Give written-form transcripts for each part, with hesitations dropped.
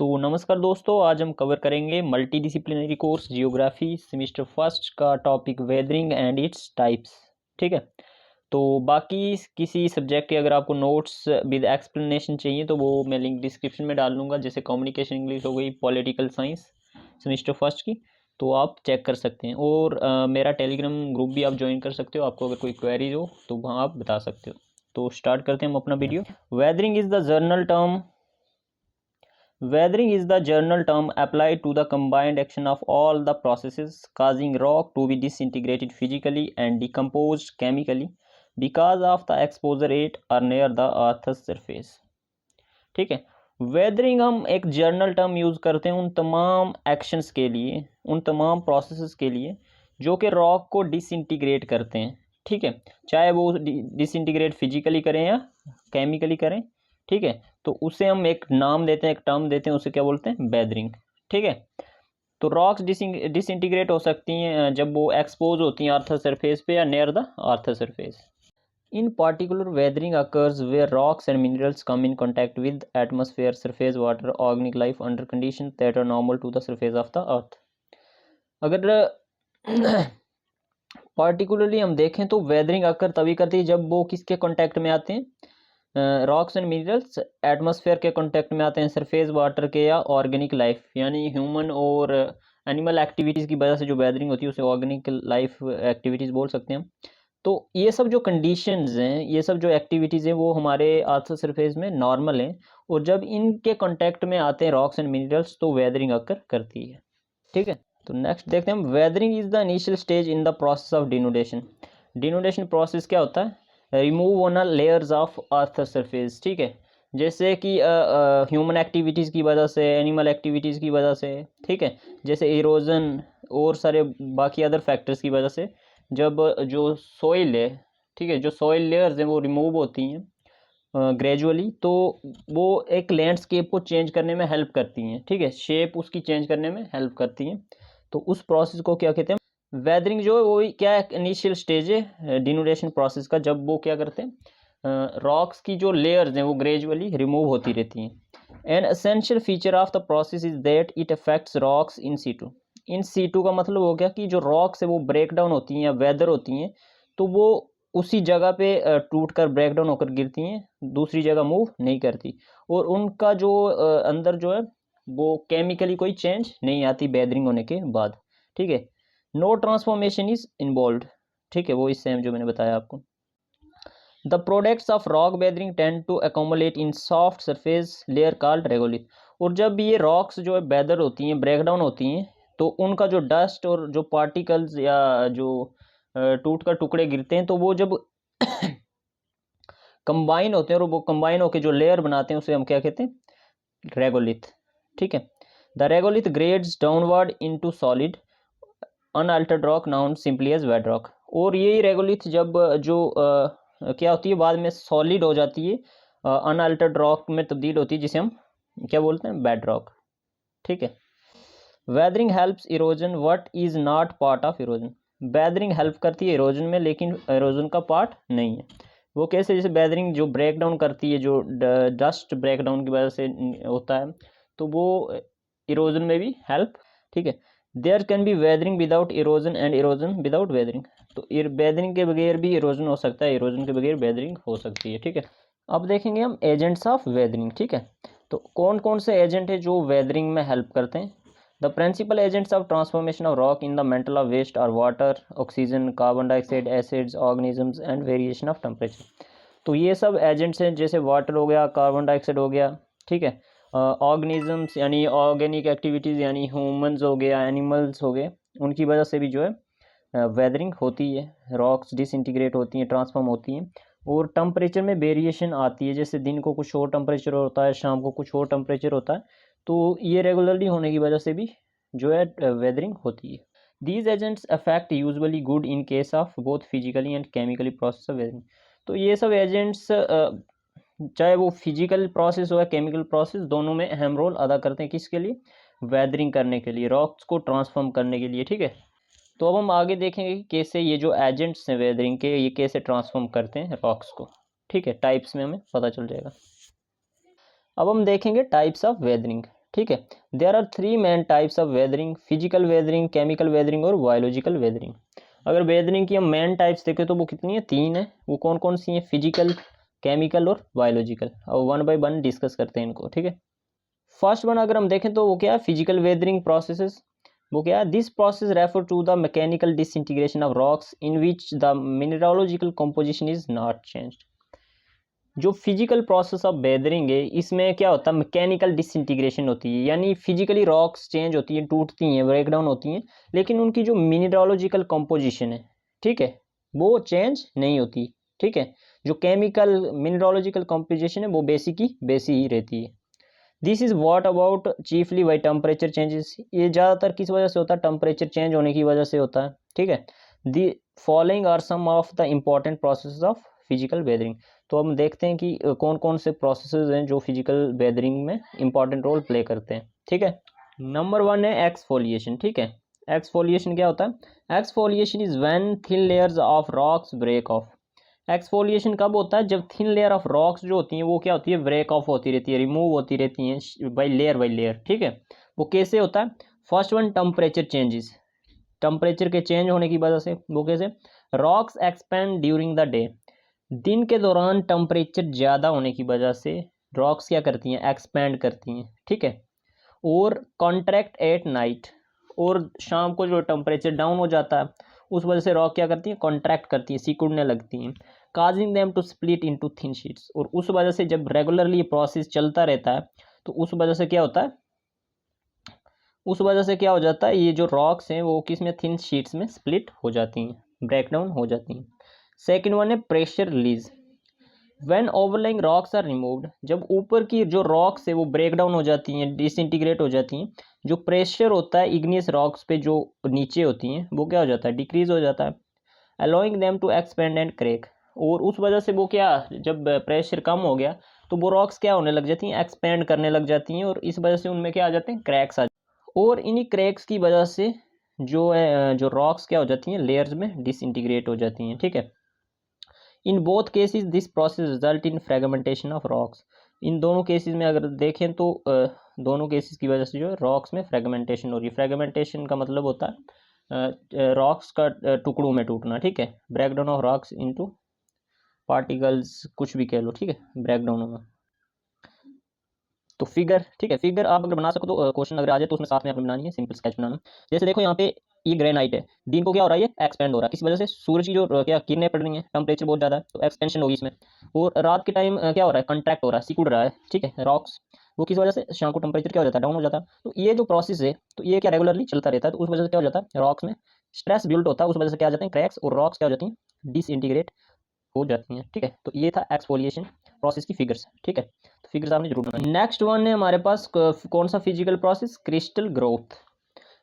तो नमस्कार दोस्तों, आज हम कवर करेंगे multi disciplinary course geography semester first का topic weathering and its types. ठीक है, तो बाकी किसी सब्जेक्ट के अगर आपको नोट्स विद एक्सप्लेनेशन चाहिए तो वो मैं लिंक डिस्क्रिप्शन में डाल दूंगा, जैसे कम्युनिकेशन इंग्लिश हो गई, पॉलिटिकल साइंस सेमिस्टर फर्स्ट की, तो आप चेक कर सकते हैं। और मेरा टेलीग्राम ग्रुप भी आप ज्वाइन कर सकते हो, आपको अगर कोई क्वेरीज हो तो वहाँ आप बता सकते हो। तो स्टार्ट करते हैं हम अपना video. Weathering is the journal term Weathering is the general term applied to the combined action of all the processes causing rock to be disintegrated physically and decomposed chemically because of the exposure rate or near the earth's surface। ठीक है, weathering हम एक journal term use करते हैं उन तमाम actions के लिए, उन तमाम प्रोसेसेस के लिए जो कि रॉक को डिसइंटीग्रेट करते हैं। ठीक है, चाहे वो डिसइंटीग्रेट फिजिकली करें या केमिकली करें। ठीक है, तो उसे हम एक नाम देते हैं, एक टर्म देते हैं, उसे क्या बोलते हैं? वेदरिंग। ठीक है, तो रॉक्स डिसइंटीग्रेट हो सकती हैं जब वो एक्सपोज होती हैं अर्थ सरफेस पे या near the earth surface. In particular, weathering occurs where rocks and minerals come in contact with atmosphere, surface water, organic life under conditions that are normal to the surface of the earth। अगर particularly हम देखें तो weathering अकर तभी करती है जब वो किसके कांटेक्ट में आते हैं? रॉक्स एंड मिनरल्स एटमॉस्फेयर के कांटेक्ट में आते हैं, सरफेस वाटर के या ऑर्गेनिक लाइफ यानी ह्यूमन और एनिमल एक्टिविटीज़ की वजह से जो वेदरिंग होती है उसे ऑर्गेनिक लाइफ एक्टिविटीज़ बोल सकते हैं। तो ये सब जो कंडीशंस हैं, ये सब जो एक्टिविटीज़ हैं वो हमारे अर्थ सरफेस में नॉर्मल हैं, और जब इनके कांटेक्ट में आते हैं रॉक्स एंड मिनरल्स तो वेदरिंग अकर करती है। ठीक है, तो नेक्स्ट देखते हैं हम। Weathering is the initial stage in the process of denudation. Denudation process क्या होता है? Remove on layers of earth surface. ठीक है, जैसे कि ह्यूमन एक्टिविटीज़ की वजह से, एनिमल एक्टिविटीज़ की वजह से, ठीक है, जैसे इरोजन और सारे बाकी अदर फैक्टर्स की वजह से जब जो सॉइल है, ठीक है, जो सॉइल लेयर्स हैं वो रिमूव होती हैं ग्रेजुअली, तो वो एक लैंडस्केप को चेंज करने में हेल्प करती हैं। ठीक है, शेप उसकी चेंज करने में हेल्प करती हैं, तो उस प्रोसेस को क्या कहते हैं? वेदरिंग जो है वो क्या इनिशियल स्टेज है डिनोडेशन प्रोसेस का, जब वो क्या करते हैं, रॉक्स की जो लेयर्स हैं वो ग्रेजुअली रिमूव होती रहती हैं। An essential feature of the process is that it affects rocks in situ. In situ का मतलब हो गया कि जो रॉक्स है वो ब्रेक डाउन होती हैं या वेदर होती हैं, तो वो उसी जगह पे टूट कर ब्रेक डाउन होकर गिरती हैं, दूसरी जगह मूव नहीं करती, और उनका जो अंदर जो है वो केमिकली कोई चेंज नहीं आती वेदरिंग होने के बाद। ठीक है, नो ट्रांसफॉर्मेशन इज इन्वॉल्व। ठीक है, वो इससे जो मैंने बताया आपको। The products of rock weathering tend to accumulate in soft surface layer called regolith. और जब ये रॉक्स जो है वेदर होती हैं, ब्रेक डाउन होती हैं, तो उनका जो डस्ट और जो पार्टिकल्स या जो टूट कर टुकड़े गिरते हैं, तो वो जब कंबाइन होते हैं और वो कंबाइन होकर जो लेयर बनाते हैं उसे हम क्या कहते हैं? रेगोलिथ। ठीक है, the regolith grades downward into solid unaltered rock known simply as वेड रॉक। और यही रेगोलिथ जब जो क्या होती है बाद में सॉलिड हो जाती है, अनअल्टर्ड रॉक में तब्दील होती है, जिसे हम क्या बोलते हैं? Bed rock. ठीक है, weathering helps erosion what is not part of erosion. Weathering help करती है इरोजन में, लेकिन इरोजन का पार्ट नहीं है। वो कैसे? जैसे वेदरिंग जो ब्रेक डाउन करती है, जो डस्ट ब्रेक डाउन की वजह से होता है, तो वो इरोजन में भी हेल्प। ठीक है, there can be weathering without erosion and erosion without weathering. तो वेदरिंग के बगैर भी इरोजन हो सकता है, इरोजन के बगैर वेदरिंग हो सकती है। ठीक है, अब देखेंगे हम एजेंट्स ऑफ वेदरिंग। ठीक है, तो कौन कौन से एजेंट है जो वेदरिंग में हेल्प करते हैं? The principal agents of transformation of rock in the mantle of waste are water, oxygen, carbon dioxide, acids, organisms and variation of temperature. तो ये सब एजेंट्स हैं, जैसे वाटर हो गया, कार्बन डाइऑक्साइड हो गया, ठीक है, ऑर्गेनिजम्स यानी ऑर्गेनिक एक्टिविटीज़ यानी ह्यूमंस हो गया, एनिमल्स हो गए, उनकी वजह से भी जो है वेदरिंग होती है, रॉक्स डिसइंटीग्रेट होती हैं, ट्रांसफॉर्म होती हैं, और टेम्परेचर में वेरिएशन आती है, जैसे दिन को कुछ और टेम्परेचर होता है, शाम को कुछ और टेम्परेचर होता है, तो ये रेगुलरली होने की वजह से भी जो है वेदरिंग होती है। These agents affect usually good in case of both physically and chemically process of weathering. तो ये सब एजेंट्स चाहे वो फिजिकल प्रोसेस हो या केमिकल प्रोसेस, दोनों में अहम रोल अदा करते हैं। किसके लिए? वेदरिंग करने के लिए, रॉक्स को ट्रांसफॉर्म करने के लिए। ठीक है, तो अब हम आगे देखेंगे कि कैसे ये जो एजेंट्स हैं वेदरिंग के, ये कैसे ट्रांसफॉर्म करते हैं रॉक्स को। ठीक है, टाइप्स में हमें पता चल जाएगा। अब हम देखेंगे टाइप्स ऑफ वेदरिंग। ठीक है। There are 3 main types of weathering, physical weathering, chemical weathering और बायोलॉजिकल वेदरिंग। अगर वेदरिंग की हम मेन टाइप्स देखें तो वो कितनी है, 3 है। वो कौन कौन सी हैं, फिजिकल, केमिकल और बायोलॉजिकल। और वन बाय वन डिस्कस करते हैं इनको, ठीक है। फर्स्ट वन अगर हम देखें तो वो क्या है, फिजिकल वेदरिंग प्रोसेसेस। वो क्या है, this process refer to the mechanical disintegration of rocks in which the mineralogical composition is not changed. जो फिजिकल प्रोसेस ऑफ वेदरिंग है, इसमें क्या होता है, मैकेनिकल डिसइंटीग्रेशन होती है, यानी फिजिकली रॉक्स चेंज होती हैं, टूटती हैं, ब्रेक डाउन होती हैं, लेकिन उनकी जो मिनरोलॉजिकल कंपोजिशन है, ठीक है, वो चेंज नहीं होती, ठीक है। जो केमिकल मिनरोलॉजिकल कंपोजिशन है वो बेसिक ही बेसी ही रहती है। This is what about chiefly by temperature changes. ये ज़्यादातर किस वजह से होता है, टेम्परेचर चेंज होने की वजह से होता है, ठीक है। The following are some of the important process of physical weathering. तो हम देखते हैं कि कौन कौन से प्रोसेसेस हैं जो फिजिकल वेदरिंग में इंपॉर्टेंट रोल प्ले करते हैं, ठीक है। नंबर 1 है एक्सफोलिएशन, ठीक है। एक्सफोलिएशन क्या होता है, exfoliation is when thin layers of rocks break off. Exfoliation कब होता है, जब थिन लेयर ऑफ रॉक्स जो होती हैं वो क्या होती है, ब्रेक ऑफ होती रहती है, रिमूव होती रहती हैं बाय लेयर, ठीक है। वो कैसे होता है, first one temperature changes, temperature के चेंज होने की वजह से। वो कैसे, rocks expand during the day, दिन के दौरान टेम्परेचर ज़्यादा होने की वजह से रॉक्स क्या करती हैं, एक्सपेंड करती हैं, ठीक है। और कॉन्ट्रैक्ट एट नाइट, और शाम को जो टेम्परेचर डाउन हो जाता है उस वजह से रॉक क्या करती है, कॉन्ट्रैक्ट करती है, सिकुड़ने लगती हैं, causing them to split into thin sheets. और उस वजह से जब रेगुलरली ये प्रोसेस चलता रहता है तो उस वजह से क्या होता है, उस वजह से क्या हो जाता है, ये जो रॉक्स हैं वो किस में, थिन शीट्स में स्प्लिट हो जाती हैं, ब्रेक डाउन हो जाती हैं। सेकेंड वन है pressure release. When overlying rocks are removed, जब ऊपर की जो रॉक्स है वो ब्रेक डाउन हो जाती हैं, डिसइंटीग्रेट हो जाती हैं, जो प्रेशर होता है इग्नियस रॉक्स पे जो नीचे होती हैं वो क्या हो जाता है, डिक्रीज हो जाता है, allowing them to expand and crack. और उस वजह से वो क्या, जब प्रेशर कम हो गया तो वो रॉक्स क्या होने लग जाती हैं, एक्सपेंड करने लग जाती हैं, और इस वजह से उनमें क्या आ जाते हैं, क्रैक्स आ जाते हैं। और इन्हीं क्रैक्स की वजह से जो है, जो रॉक्स क्या हो जाती हैं, लेयर्स में डिसइंटीग्रेट हो जाती हैं, ठीक है। In both cases this process result in fragmentation of rocks. इन दोनों केसेस में अगर देखें तो दोनों केसेस की वजह से जो है रॉक्स में फ्रेगमेंटेशन हो रही है। फ्रेगमेंटेशन का मतलब होता है रॉक्स का टुकड़ों में टूटना, ठीक है। Breakdown of rocks into particles, कुछ भी कह लो, ठीक है, ब्रेकडाउन होगा। तो फिगर, ठीक है, फिगर आप अगर बना सको तो क्वेश्चन अगर आ जाए तो उसमें साथ में आपने बनानी है, सिंपल स्केच बनाना। जैसे देखो यहाँ पे ये ग्रेनाइट है, दिन को क्या हो रहा है, ये एक्सपेंड हो रहा है, किस वजह से, सूरज की जो क्या किरणें पड़ रही हैं, टेम्परेचर बहुत ज़्यादा है तो एक्सपेंशन होगी इसमें। और रात के टाइम क्या हो रहा है, कंट्रैक्ट हो रहा है, सिकुड़ रहा है, ठीक है, रॉक्स। वो किस वजह से, शाम को टेम्परेचर क्या हो जाता है, डाउन हो जाता है। तो ये जो प्रोसेस है तो ये क्या रेगुलरली चलता रहता है, तो उस वजह से क्या हो जाता है, रॉक्स में स्ट्रेस बिल्ड होता है, उस वजह से क्या आ जाते हैं, क्रैक्स, और रॉक्स क्या हो जाती हैं, डिसइंटीग्रेट हो जाती हैं, ठीक है। तो ये था एक्सफोलिएशन प्रोसेस की फिगर्स, ठीक है। तो फिगर्स आपने जरूर बनानी। नेक्स्ट वन है हमारे पास कौन सा physical process, crystal growth.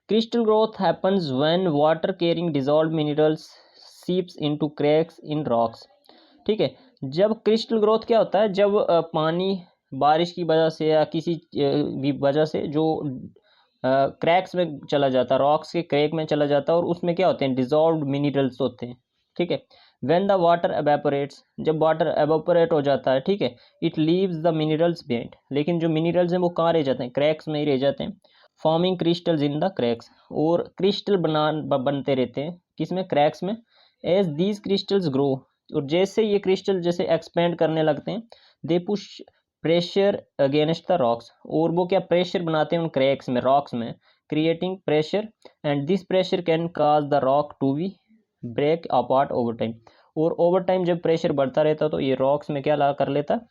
Crystal growth happens when water carrying dissolved minerals seeps into cracks in rocks, ठीक है। जब क्रिस्टल ग्रोथ क्या होता है, जब पानी बारिश की वजह से या किसी भी वजह से जो क्रैक्स में चला जाता है, रॉक्स के क्रैक में चला जाता है, और उसमें क्या होते हैं, डिसॉल्व्ड मिनरल्स होते हैं, ठीक है। व्हेन द वाटर एवेपोरेट्स, जब वाटर एवेपोरेट हो जाता है, ठीक है, it leaves the minerals behind, लेकिन जो मिनरल्स हैं वो कहाँ रह जाते हैं, क्रैक्स में ही रह जाते हैं, forming crystals in the cracks, और क्रिस्टल बनते रहते हैं किसमें, क्रैक्स में। एज दीज क्रिस्टल्स ग्रो, और जैसे ये क्रिस्टल जैसे एक्सपेंड करने लगते हैं, they push pressure against the rocks, और वो क्या प्रेशर बनाते हैं उन क्रैक्स में, रॉक्स में, creating pressure, and this pressure can cause the rock to be break apart over time. और ओवर टाइम जब प्रेशर बढ़ता रहता है तो ये रॉक्स में क्या ला कर लेता है,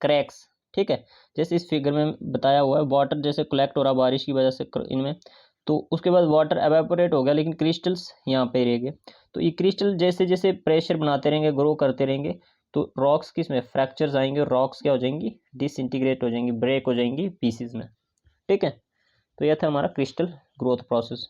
क्रैक्स, ठीक है। जैसे इस फिगर में बताया हुआ है, वाटर जैसे कलेक्ट हो रहा बारिश की वजह से इनमें, तो उसके बाद वाटर एवेपोरेट हो गया लेकिन क्रिस्टल्स यहाँ पे रह गए। तो ये क्रिस्टल जैसे जैसे प्रेशर बनाते रहेंगे, ग्रो करते रहेंगे, तो रॉक्स किस में, फ्रैक्चर्स आएंगे, और रॉक्स क्या हो जाएंगी, डिसइंटीग्रेट हो जाएंगी, ब्रेक हो जाएंगी पीसीज में, ठीक है। तो यह था हमारा crystal growth process.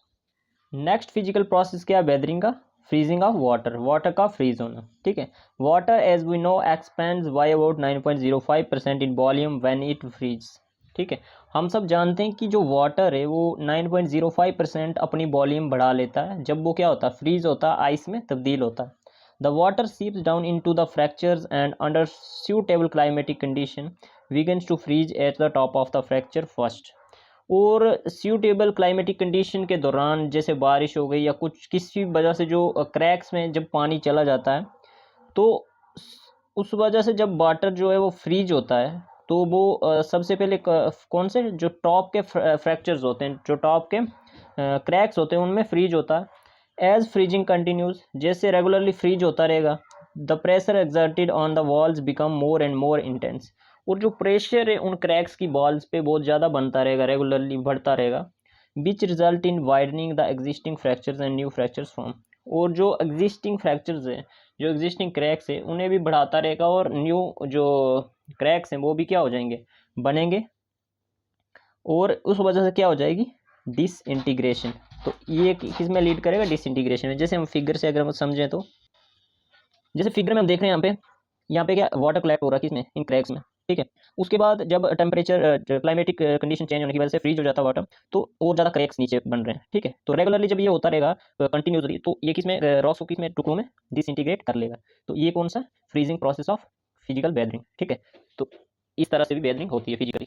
Next physical process क्या है, वेदरिंग का, फ्रीजिंग ऑफ वाटर, वाटर का फ्रीज होना, ठीक है। Water as we know expands by about 9.05% in volume when it freeze, ठीक है। हम सब जानते हैं कि जो वाटर है वो 9.05% अपनी वॉल्यूम बढ़ा लेता है जब वो क्या होता है, फ्रीज होता है, आइस में तब्दील होता है। The water seeps down into the fractures and under suitable climatic condition begins to freeze at the top of the fracture first। और सूटेबल क्लाइमेटिक कंडीशन के दौरान जैसे बारिश हो गई या कुछ किसी वजह से जो क्रैक्स में जब पानी चला जाता है तो उस वजह से जब वाटर जो है वो फ्रीज होता है तो वो सबसे पहले कौन से जो टॉप के फ्रैक्चर्स होते हैं, जो टॉप के क्रैक्स होते हैं उनमें फ्रीज होता है। एज फ्रीजिंग कंटिन्यूज, जैसे रेगुलरली फ्रीज होता रहेगा, the pressure exerted on the walls become more and more intense, और जो प्रेशर है उन क्रैक्स की वॉल्स पे बहुत ज़्यादा बनता रहेगा, रेगुलरली बढ़ता रहेगा, which result in widening the existing fractures and new fractures form, और जो एग्जिस्टिंग फ्रैक्चर्स है, जो एग्जिस्टिंग क्रैक्स है उन्हें भी बढ़ाता रहेगा और न्यू जो क्रैक्स हैं वो भी क्या हो जाएंगे, बनेंगे, और उस वजह से क्या हो जाएगी, डिसइंटीग्रेशन। तो ये किस में लीड करेगा, डिसइंटीग्रेशन में। जैसे हम फिगर से अगर हम समझें तो जैसे फिगर में हम देख रहे हैं यहाँ पे क्या वाटर कलेक्ट हो रहा है किसमें, इन क्रैक्स में, ठीक है। उसके बाद जब टेम्परेचर क्लाइमेटिक कंडीशन चेंज होने की वजह से फ्रीज हो जाता है वाटर, तो और ज़्यादा क्रैक्स नीचे बन रहे हैं, ठीक है। तो रेगुलरली जब ये होता रहेगा कंटिन्यूसली, तो ये किसमें रॉक्स को किसमें टुकड़ों में डिसइंटीग्रेट कर लेगा। तो ये कौन सा, freezing process of physical weathering, ठीक है। तो इस तरह से भी वेदरिंग होती है फिजिकली।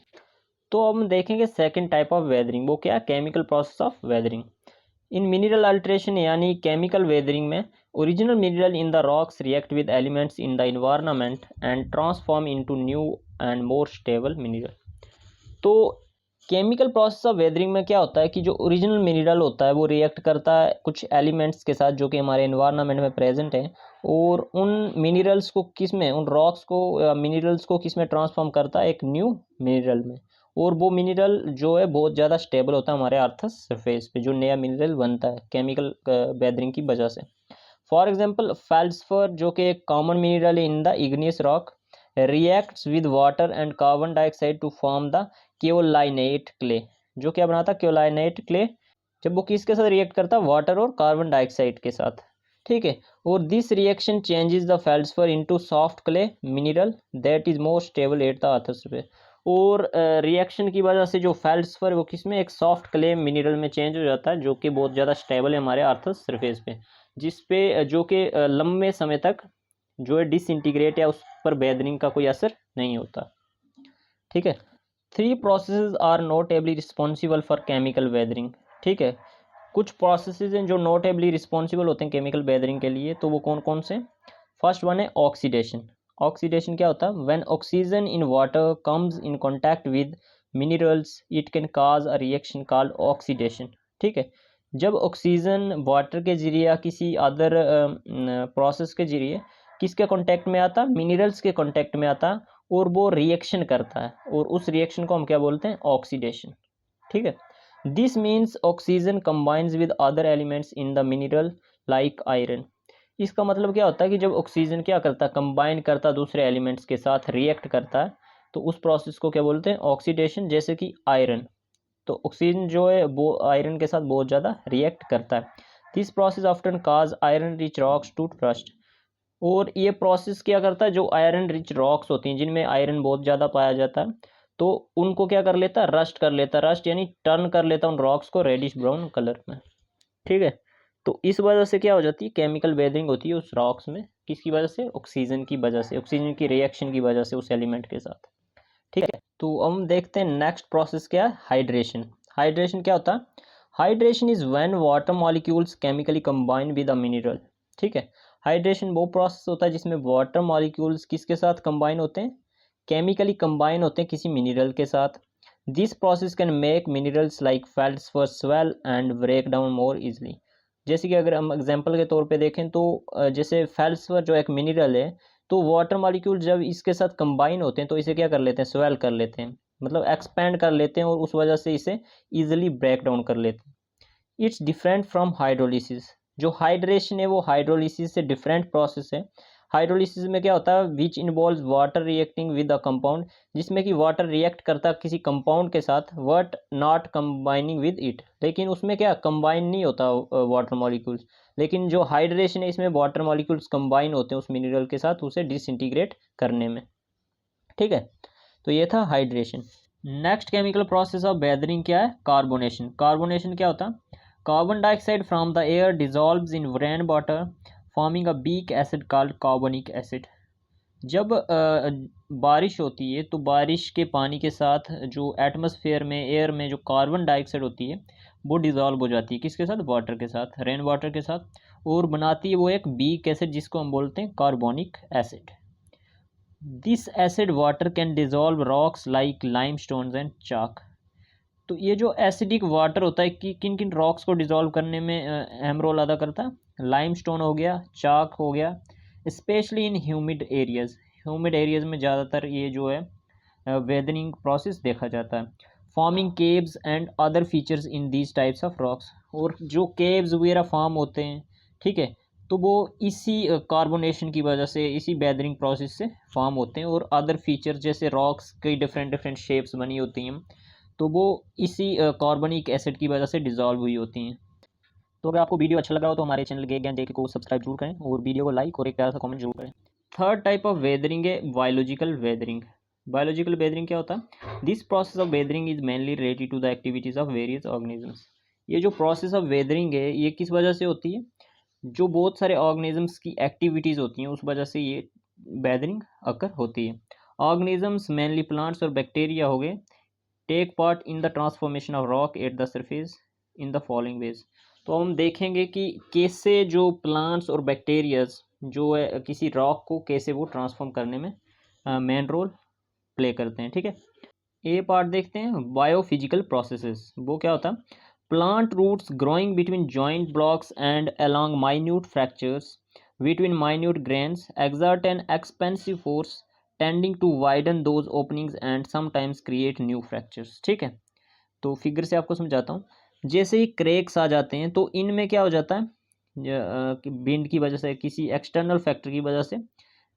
तो अब हम देखेंगे सेकेंड टाइप ऑफ वेदरिंग, वो क्या है, chemical process of weathering. In mineral alteration यानी केमिकल वेदरिंग में original mineral in the rocks react with elements in the environment and transform into new and more stable mineral. तो chemical process of weathering में क्या होता है कि जो original mineral होता है वो रिएक्ट करता है कुछ एलिमेंट्स के साथ जो कि हमारे इन्वायरमेंट में प्रेजेंट हैं, और उन मिनरल्स को किस में, उन रॉक्स को मिनरल्स को किस में ट्रांसफॉर्म करता है, एक न्यू मिनरल में। और वो मिनरल जो है बहुत ज़्यादा स्टेबल होता है हमारे अर्थस सरफेस पे, जो नया मिनरल बनता है केमिकल वेदरिंग की वजह से। फॉर एग्जांपल फेल्सफर जो कि एक कॉमन मिनरल है in the igneous rock, reacts with water and carbon dioxide to form the kaolinite clay. जो क्या बनाता है, केओलाइनेट क्ले, जब वो किसके साथ रिएक्ट करता है, वाटर और कार्बन डाइऑक्साइड के साथ, ठीक है। और this reaction changes the feldspar into soft clay mineral that is more stable at the earth surface. और रिएक्शन की वजह से जो फेल्सफर वो किसमें, एक सॉफ्ट क्ले मिनरल में चेंज हो जाता है जो कि बहुत ज़्यादा स्टेबल है हमारे अर्थ सरफेस पे, जिस पे जो कि लंबे समय तक जो है डिसइंटीग्रेट या उस पर वेदरिंग का कोई असर नहीं होता, ठीक है। 3 processes are notably responsible for chemical weathering, ठीक है। कुछ प्रोसेसेस हैं जो नोटेबली रिस्पॉन्सिबल होते हैं केमिकल वेदरिंग के लिए, तो वो कौन कौन से। फर्स्ट वन है ऑक्सीडेशन। ऑक्सीडेशन क्या होता है, when oxygen in water comes in contact with minerals it can cause a reaction called oxidation, ठीक है। जब ऑक्सीजन वाटर के जरिए या किसी अदर प्रोसेस के जरिए किसके कांटेक्ट में आता, मिनरल्स के कांटेक्ट में आता, और वो रिएक्शन करता है, और उस रिएक्शन को हम क्या बोलते हैं, ऑक्सीडेशन, ठीक है। This means oxygen combines with other elements in the mineral like iron. इसका मतलब क्या होता है कि जब ऑक्सीजन क्या करता है, कंबाइन करता है दूसरे एलिमेंट्स के साथ, रिएक्ट करता है, तो उस प्रोसेस को क्या बोलते हैं, ऑक्सीडेशन। जैसे कि आयरन, तो ऑक्सीजन जो है वो आयरन के साथ बहुत ज़्यादा रिएक्ट करता है। This process often cause iron rich rocks to rust. और ये प्रोसेस क्या करता है, जो आयरन रिच रॉक्स होती हैं जिनमें आयरन बहुत ज़्यादा पाया जाता है, तो उनको क्या कर लेता है, रस्ट कर लेता है। रस्ट यानी टर्न कर लेता है उन रॉक्स को रेडिश ब्राउन कलर में, ठीक है। तो इस वजह से क्या हो जाती है, केमिकल वेदरिंग होती है उस रॉक्स में, किसकी वजह से, ऑक्सीजन की वजह से, ऑक्सीजन की रिएक्शन की वजह से उस एलिमेंट के साथ, ठीक है। तो हम देखते हैं नेक्स्ट प्रोसेस क्या है, हाइड्रेशन। हाइड्रेशन क्या होता है, hydration is when water molecules chemically combine with a mineral, ठीक है। हाइड्रेशन वो प्रोसेस होता है जिसमें वाटर मॉलिक्यूल्स किसके साथ कंबाइन होते हैं, केमिकली कंबाइन होते हैं किसी मिनरल के साथ। This process can make minerals like feldspar swell and break down more easily. जैसे कि अगर हम एग्जांपल के तौर पे देखें तो जैसे फेल्ड्सफर जो एक मिनरल है, तो वाटर मॉलिक्यूल जब इसके साथ कंबाइन होते हैं तो इसे क्या कर लेते हैं, स्वेल कर लेते हैं, मतलब एक्सपेंड कर लेते हैं, और उस वजह से इसे इजीली ब्रेक डाउन कर लेते हैं। It's different from hydrolysis. जो हाइड्रेशन है वो हाइड्रोलिसिस से डिफरेंट प्रोसेस है। हाइड्रोलिसिस में क्या होता है, which involve water reacting with a compound, जिसमें कि वाटर रिएक्ट करता है किसी कंपाउंड के साथ, but not combining with it, लेकिन उसमें क्या कंबाइन नहीं होता वाटर मॉलिक्यूल्स। लेकिन जो हाइड्रेशन है इसमें वाटर मॉलिक्यूल्स कंबाइन होते हैं उस मिनरल के साथ उसे डिसइंटीग्रेट करने में, ठीक है। तो ये था hydration. Next chemical process of weathering क्या है, कार्बोनेशन। कार्बोनेशन क्या होता है, carbon dioxide from the air dissolves in rain water forming a weak acid called carbonic acid. जब बारिश होती है तो बारिश के पानी के साथ जो एटमॉस्फेयर में एयर में जो कार्बन डाइऑक्साइड होती है वो डिज़ोल्व हो जाती है, किसके साथ? वाटर के साथ, रेन वाटर के साथ, और बनाती है वो एक वीक एसिड जिसको हम बोलते हैं carbonic acid. This acid water can dissolve rocks like limestones and chalk. तो ये जो एसिडिक वाटर होता है कि किन किन रॉक्स को डिज़ोल्व करने में अहम रोल अदा करता है? लाइमस्टोन हो गया, चाक हो गया, specially in humid areas. Humid areas में ज़्यादातर ये जो है वेदरिंग प्रोसेस देखा जाता है। Forming caves and other features in these types of rocks. और जो केव्स वगैरह फॉर्म होते हैं, ठीक है, तो वो इसी कार्बोनेशन की वजह से, इसी वेदरिंग प्रोसेस से फॉर्म होते हैं। और अदर फीचर्स जैसे रॉक्स कई डिफरेंट डिफरेंट शेप्स बनी होती हैं, तो वो इसी कार्बनिक एसिड की वजह से डिज़ोल्व हुई होती हैं। तो अगर आपको वीडियो अच्छा लगा हो तो हमारे चैनल गेक ज्ञान जेके को सब्सक्राइब जरूर करें और वीडियो को लाइक और एक प्यारा सा कमेंट जरूर करें। थर्ड टाइप ऑफ वेदरिंग है बायोलॉजिकल वेदरिंग। बायोलॉजिकल वेदरिंग क्या होता है? This process of weathering is mainly related to the activities of various organisms. ये जो प्रोसेस ऑफ वेदरिंग है ये किस वजह से होती है? जो बहुत सारे ऑर्गेनिजम्स की एक्टिविटीज़ होती हैं उस वजह से ये वेदरिंग अकर होती है। ऑर्गेनिजम्स मेनली प्लांट्स और बैक्टीरिया हो गए take part in the transformation of rock at the surface in the following ways. तो हम देखेंगे कि कैसे जो प्लांट्स और बैक्टीरियाज जो है किसी रॉक को कैसे वो ट्रांसफॉर्म करने में मेन रोल प्ले करते हैं, ठीक है। ए पार्ट देखते हैं, बायोफिजिकल प्रोसेसेस। वो क्या होता है? Plant roots growing between joint blocks and along minute fractures between minute grains exert an expansive force tending to widen those openings and sometimes create new fractures। ठीक है, तो फिगर से आपको समझाता हूँ। जैसे ही क्रैक्स आ जाते हैं तो इनमें क्या हो जाता है, कि विंड की वजह से, किसी एक्सटर्नल फैक्टर की वजह से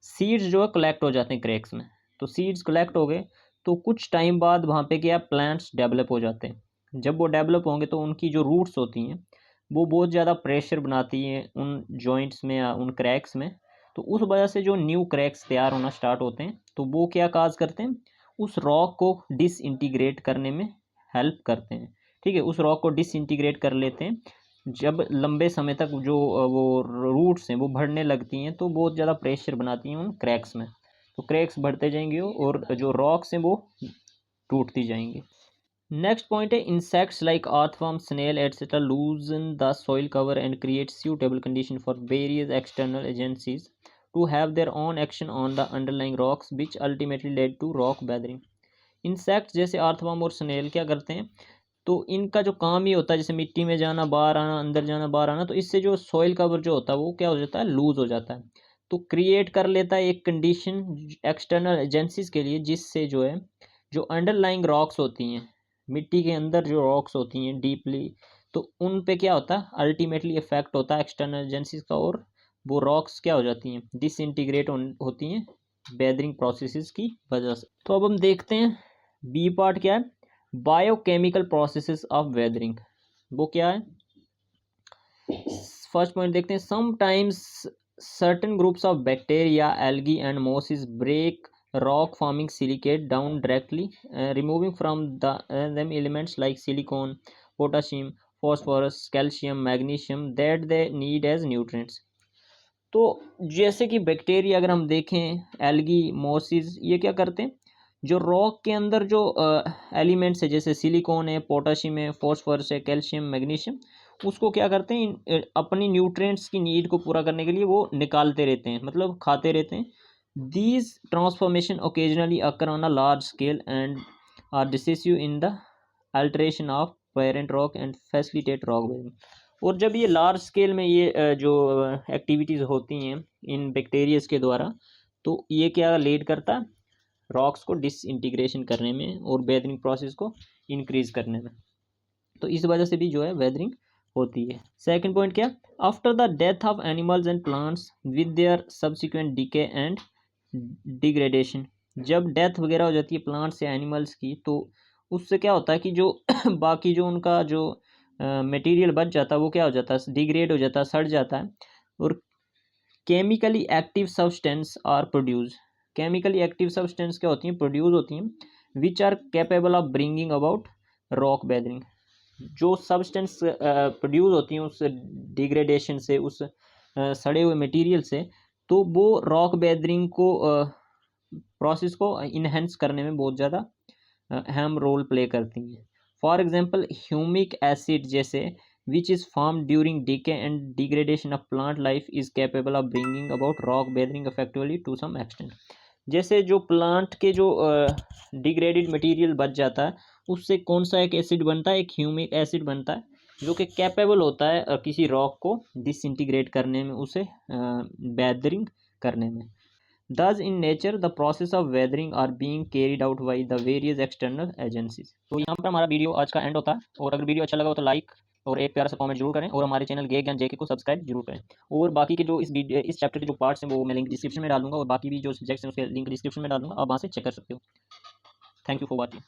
सीड्स जो है कलेक्ट हो जाते हैं क्रैक्स में। तो सीड्स कलेक्ट हो गए तो कुछ टाइम बाद वहाँ पे क्या, प्लांट्स डेवलप हो जाते हैं। जब वो डेवलप होंगे तो उनकी जो रूट्स होती हैं वो बहुत ज़्यादा प्रेशर बनाती हैं उन जॉइंट्स में या उन क्रैक्स में। तो उस वजह से जो न्यू क्रैक्स तैयार होना स्टार्ट होते हैं तो वो क्या काज करते हैं, उस रॉक को डिसइंटीग्रेट करने में हेल्प करते हैं। ठीक है, उस रॉक को डिसइंटीग्रेट कर लेते हैं। जब लंबे समय तक जो वो रूट्स हैं वो बढ़ने लगती हैं तो बहुत ज़्यादा प्रेशर बनाती हैं उन क्रैक्स में। तो क्रैक्स बढ़ते जाएंगे और जो रॉक्स हैं वो टूटती जाएंगी। नेक्स्ट पॉइंट है, insects like earthworm, snail etcetera loosen the soil cover and create suitable condition for various external agencies to have their own action on the underlying rocks which ultimately lead to rock weathering. Insects जैसे earthworm और snail क्या करते हैं, तो इनका जो काम ही होता है जैसे मिट्टी में जाना, बाहर आना, अंदर जाना, बाहर आना, तो इससे जो सॉइल कवर जो होता है वो क्या हो जाता है, लूज हो जाता है। तो क्रिएट कर लेता है एक कंडीशन एक्सटर्नल एजेंसीज के लिए जिससे जो है जो अंडरलाइंग रॉक्स होती हैं, मिट्टी के अंदर जो रॉक्स होती हैं डीपली, तो उन पे क्या होता है, अल्टीमेटली इफेक्ट होता है एक्सटर्नल एजेंसीज का, और वो रॉक्स क्या हो जाती हैं, डिसइंटीग्रेट होती हैं वेदरिंग प्रोसेसेस की वजह से। तो अब हम देखते हैं बी पार्ट क्या है, बायोकेमिकल प्रोसेसेस ऑफ वेदरिंग। वो क्या है, फर्स्ट पॉइंट देखते हैं, sometimes certain groups of bacteria, algae and mosses break rock forming silicate down directly, removing from them elements like silicon, potassium, phosphorus, calcium, magnesium that they need as nutrients। तो जैसे कि bacteria अगर हम देखें, algae, मोसिस, ये क्या करते हैं, जो रॉक के अंदर जो एलिमेंट्स है जैसे सिलिकॉन है, पोटाशियम है, फॉस्फोरस है, कैल्शियम, मैग्नीशियम, उसको क्या करते हैं, अपनी न्यूट्रिएंट्स की नीड को पूरा करने के लिए वो निकालते रहते हैं, मतलब खाते रहते हैं। These transformation occasionally occur on a large scale and are decisive in the alteration of parent rock and facilitate rock weathering. और जब ये लार्ज स्केल में ये जो एक्टिविटीज़ होती हैं इन बैक्टीरियाज के द्वारा, तो ये क्या लीड करता है, रॉक्स को डिसइंटीग्रेशन करने में और वेदरिंग प्रोसेस को इंक्रीज करने में। तो इस वजह से भी जो है वेदरिंग होती है। सेकंड पॉइंट क्या, after the death of animals and plants with their subsequent decay and degradation. जब डेथ वगैरह हो जाती है प्लांट्स या एनिमल्स की, तो उससे क्या होता है कि जो बाकी जो उनका जो मटेरियल बच जाता है वो क्या हो जाता है, डिग्रेड हो जाता है, सड़ जाता है, और chemically active substance are produce. Chemically active substance क्या होती हैं, प्रोड्यूस होती हैं, which are capable of bringing about rock weathering. जो सब्सटेंस प्रोड्यूस होती हैं उस डिग्रेडेशन से, उस सड़े हुए मटेरियल से, तो वो रॉक वेदरिंग को प्रोसेस को इनहेंस करने में बहुत ज़्यादा अहम रोल प्ले करती हैं। फॉर एग्जांपल ह्यूमिक एसिड जैसे which is form during decay and degradation of plant life is capable of bringing about rock weathering effectively to some extent. जैसे जो प्लांट के जो डिग्रेडेड मटेरियल बच जाता है उससे कौन सा एक एसिड बनता है, एक ह्यूमिक एसिड बनता है जो कि कैपेबल होता है किसी रॉक को डिसइंटीग्रेट करने में, उसे वेदरिंग करने में। Thus, in nature, the process of weathering are being carried out by the various external agencies। तो यहाँ पर हमारा वीडियो आज का एंड होता है, और अगर वीडियो अच्छा लगा हो तो लाइक और एक प्यारा सा कमेंट जरूर करें, और हमारे चैनल गे ज्ञान जेके को सब्सक्राइब जरूर करें। और बाकी के जो इस चैप्टर के जो पार्ट्स हैं वो मैं लिंक डिस्क्रिप्शन में डाल दूंगा, और बाकी भी जो सब्जेक्ट्स हैं उसके लिंक डिस्क्रिप्शन में डाल दूंगा, आप वहाँ से चेक कर सकते हो। Thank you for watching.